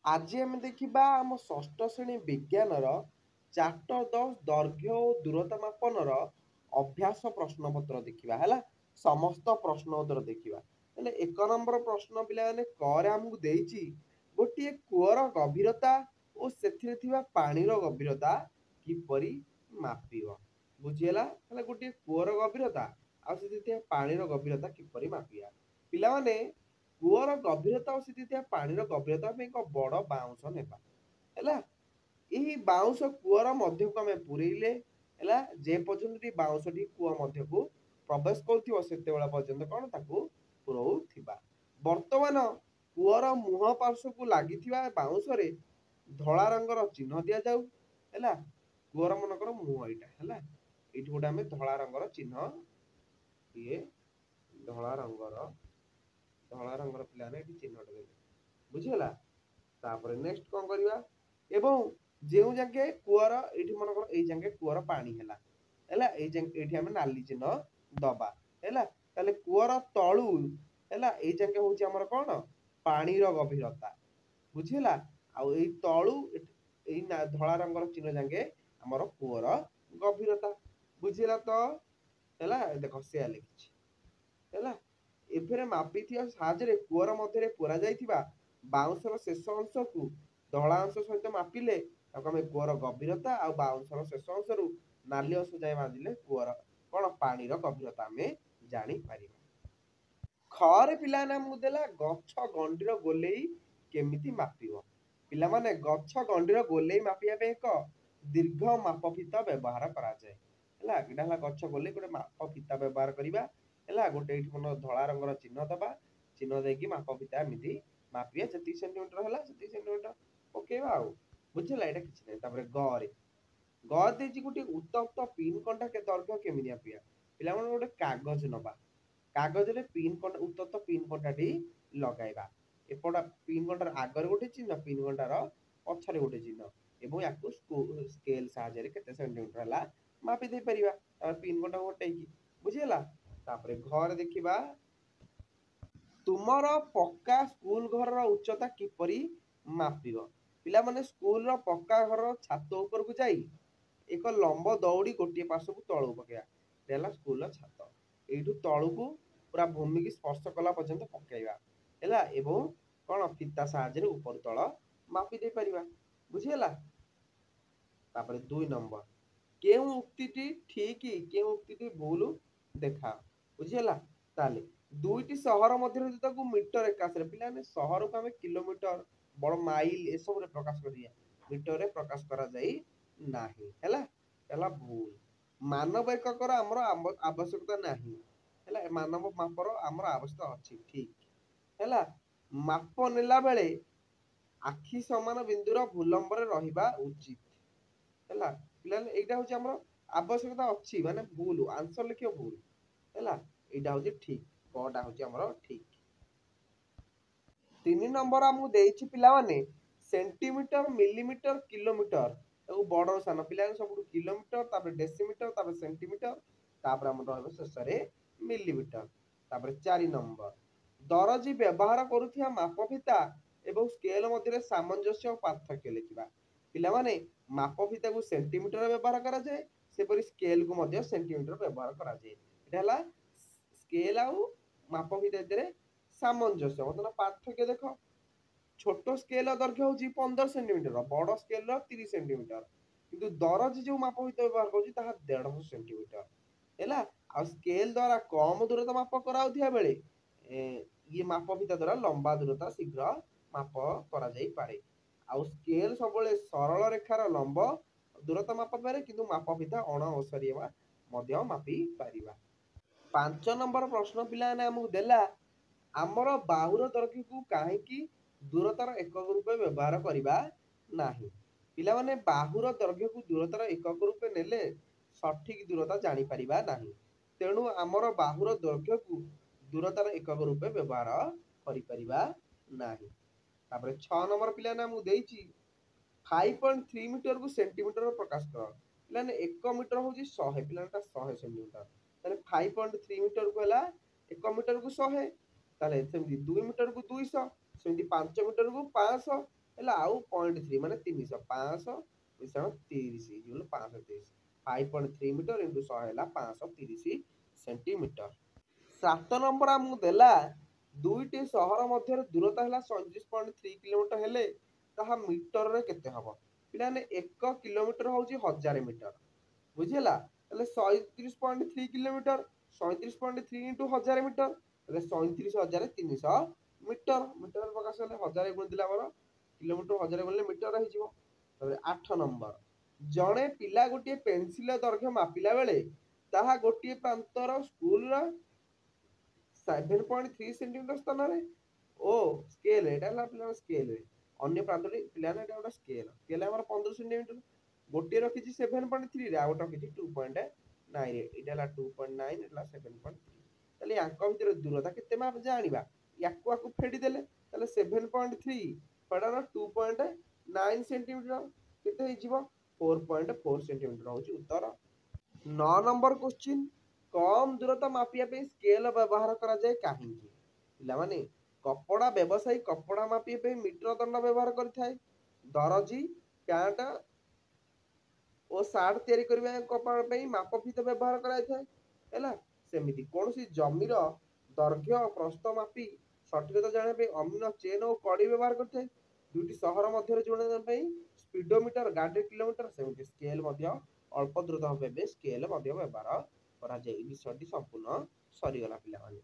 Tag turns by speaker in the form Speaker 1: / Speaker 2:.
Speaker 1: आज आम देखा आम षष्ठ श्रेणी विज्ञानर चैप्टर 10 दैर्घ्य और दूरता मापनर अभ्यास प्रश्नपत्र देखा है समस्त प्रश्न उत्तर देखा हेले एक नंबर प्रश्न पे क आमको देती गोटे कूअर गभीरता और से पानीर गभीरता किपरि मापिब बुझीगला गोटे कूअर गभीरता आते पानीर गभीरता किपरि मापिया पिला माने कूअर गभीरता और से पानीर गभीरता एक बड़ बाउंश नेबा है यही बाउंश कूअर मध्य को आम पूरेले जे पर्यंत बाउंशटी कूआ मध्य को प्रवेश कर पर्यंत कौन ताकू पुरौथिबा वर्तमान कूअर मुह पार्श्व को लगी बाउंश धला रंगर चिन्ह दि जाऊ है कूअर मनकर मुह यहाँ है ये गोटे आम धला रंगर चिन्ह ये धला रंगर पे चिन्ह बुझीगला नेक्स्ट कौन करवा एवं जो जाके कूअर ये मनकर ये जाके कूअर पानी है नाली चिन्ह दबा है कूअर तलू है ये जाके हूँ आमर कौन पानीर गभीरता बुझीगला आउ तलू धला रंगर चिन्ह जाके आमर कूअर गभीरता बुझीगला तो है देख से लिखी है एभे मापी साहाଯ୍ୟରେ कूअर मध्य पूरा जाइथिबा बाउंसर शेष अंश को धला अंश सहित मापिले आम कूअर गभीरता आ बाउंसर शेष अंश रु नाली अंश जाए माजिले कूअर कौन पानीर गभीरता आम जापर खरे पिलाने आमको देला गछ गंडीर गोलेई केमिति मापिब पिला माने गछ गंडीर गोलेई मापिया एक दीर्घ माप फिता व्यवहार करा जाए है गछ गोलेई गोटे माप फिता व्यवहार करवा है गोटे मन धला रंगर चिन्ह दबा चिन्ह देकी माप फिता एमती मापिया जी सेंटीमीटर है से सेंटीमीटर पकेबा आ बुझेगा यहाँ किसी ना गरे गी गोटे उत्तप्त पिन कंटा के दैर्घ्य केमी मापिया पिला गोटे कागज नवा कागज पिन कंटा उत्तप्त पिन कंटाटी लगाइबा एपटा पिन कंटार आगर गोटे चिन्ह पिन कंटार पछरे गोटे चिन्ह एवं या स्केल साहाଯ୍ୟରେ केते सेंटीमीटर है मापी दे परिबा पिन कंटा गोटे बुझीगला घर देखा तुमर पक्का स्कूल घर उच्चता किपरि मापिब पिला माने स्कूल पक्का घर छात ऊपर को जाई एक लंब दौड़ी गोटे पार्श्व को तलू पकेगा स्कूल छात यू तलू को पूरा भूमि की स्पर्श कला पर्यंत पकेगा है कौन फिता साहाଯ୍ୟରେ ऊपर तल मापी दे परिबा बुझीगला दुई नंबर के उक्ति ठीक के उक्ति भूल देखा बुझीगला ताले दुईटी सहर मध्य मीटर एकाश पे सहर को आम किलोमीटर बड़ माइल ए सब प्रकाश कर मीटर रे प्रकाश करा जाई नाही है भूल मानव एककर आमर आवश्यकता नहीं है मानव मापर आमर आवश्यकता अच्छी ठीक है माप नेला बेले आखि समान बिंदुर भूलंबर रहिबा उचित है पे यहाँ हूँ आमर आवश्यकता अच्छी माने भूल आंसर लिख भूल है यहाँ हूँ ठीक कटा हूँ आमर ठीक 3 नंबर आमको देछि पिला माने सेंटीमीटर मिलीमीटर किलोमीटर बड़ सान पिला सब किलोमीटर डेसीमीटर सेंटीमीटर आम शेष मिलीमीटर 4 नंबर दरजी व्यवहार करुथिया मापफिता एवं स्केल मध्य सामंजस्य और पार्थक्य लिखा पिला माने मापफिता को सेंटीमीटर व्यवहार करा जाए सेपरि स्केल को मध्य सेंटीमीटर व्यवहार करा जाए एटा स्केल आउ मापफिता सामंजस्य मतलब पार्थक्य देख छोट स्केल दैर्घ्य हूँ 15 सेंटीमीटर बड़ स्केल 30 सेंटीमीटर किंतु दरज जो मापफिता व्यवहार कर 150 सेंटीमीटर है आ स्केल द्वारा कम दूरता माप करा बेले ये मापफिता द्वारा लंबा दूरता शीघ्र माप करा जाई पारे आ स्केल सब सरल रेखार लंब दूरता माप पारे किंतु मापफिता अणओसारिया मध्य मापी पारिबा 5 नंबर प्रश्न पिला आमको देला आमर बाहुर दैर्घ्य को कहीं दूरतार एकक रूपे व्यवहार करवा नहीं पिला माने बाहुर दैर्घ्य को दूरतार एकक रूपे नेले सठिक दूरता जानी परिबा नहीं तेणु आमर बाहुर दैर्घ्य को दूरतार एकक रूपे व्यवहार करि परिबा नहीं 6 नंबर पिला आमको देछि 5.3 मीटर को सेंटीमीटर प्रकाश कर पिला 1 मीटर हूँ 100 पिला 100 सेंटीमीटर 5.3 मीटर को है 1 मीटर को 100 2 मीटर को 200 5 मीटर को 500 ହେଲା ଆଉ 0.3 ମାନେ 300 500 ମିଶ୍ରଣ 30 ଇକ୍वଲ୍ 530 5.3 ମିଟର ଇଣ୍ଟୁ 100 ହେଲା 530 ସେଣ୍ଟିମିଟର। 7 ନମ୍ବର ଆମକୁ ଦେଲା ଦୁଇଟି ସହର ମଧ୍ୟରେ ଦୂରତା ହେଲା 37.3 କିଲୋମିଟର ହେଲେ ତାହା ମିଟରରେ କେତେ ହବ? ପିଲାମାନେ 1 କିଲୋମିଟର ହଉଛି 1000 ମିଟର ବୁଝିଲା। ତାହେଲେ 37.3 କିଲୋମିଟର 37.3 ଇଣ୍ଟୁ 1000 ମିଟର ତାହେଲେ 37,300 ମିଟର। ମିଟର ପ୍ରକାଶ ହେଲେ 1000 ଗୁଣିଦେଲେ ଆମର କିଲୋମିଟର 1000 ଗୁଣିଲେ ମିଟର ହେଇଯିବ। ତାପରେ 8 ନମ୍ବର ଜଣେ ପିଲା ଗୋଟିଏ ପେନସିଲ ଦୈର୍ଘ୍ୟ ମାପିଲା ବେଳେ ତାହା ଗୋଟିଏ ପ୍ରାନ୍ତର ସ୍କୁଲର 7.3 ସେଣ୍ଟିମିଟର ସ୍ଥାନରେ ଓ ସ୍କେଲ ଏଟା ହେଲା ପିଲା ସ୍କେଲ ଅନ୍ୟ ପ୍ରାନ୍ତଟି ପିଲାମାନେ ଏଟା ଗୋଟେ ସ୍କେଲ ଆମର 15 ସେଣ୍ଟିମିଟର ଗୋଟିଏ ରଖିଛି 7.3 ରେ ଆଉ ଗୋଟେ ରଖିଛି 2.9 ରେ ଏଟା ହେଲା 2.9 ହେଲା 7.3 ତାହେଲେ ୟାଙ୍କ ଭିତରେ ଦୂରତା କେତେ ମାପ ଜାଣିବା ୟାକୁ ଆକୁ ଫେଡି ଦେଲେ ତାହେଲେ 7.3 ଫେଡାର 2.9 ସେଣ୍ଟିମିଟର କେତେ ହେଇଯିବ 4.4 ସେଣ୍ଟିମିଟର ହଉଛି ଉତ୍ତର। 9 ନମ୍ବର क्वेश्चन कम दूरता मापिया पे स्केल व्यवहार करा जाए काहेकि पिलामाने कपड़ा व्यवसायी कपड़ा मापिया पे मीटर दंड व्यवहार करथाय दरजी पैंट ओ सार्ट तैयारी करबा कपड़ा पे माप फीता व्यवहार कराइथाय हैला सेमिति कोनोसी जमीर दैर्घ्य प्रस्थ मापी सठिकता जाने पे अमीन चेन और कड़ी व्यवहार करथाय दुटी शहर मध्य जोड़ने पे स्पीडोमीटर गाड़ी किलोमीटर सेमिति स्केल मध्य अल्प द्रुत भाव स्केल व्यवहार करा जाए विषयटी संपूर्ण सरीगला पिलामाने।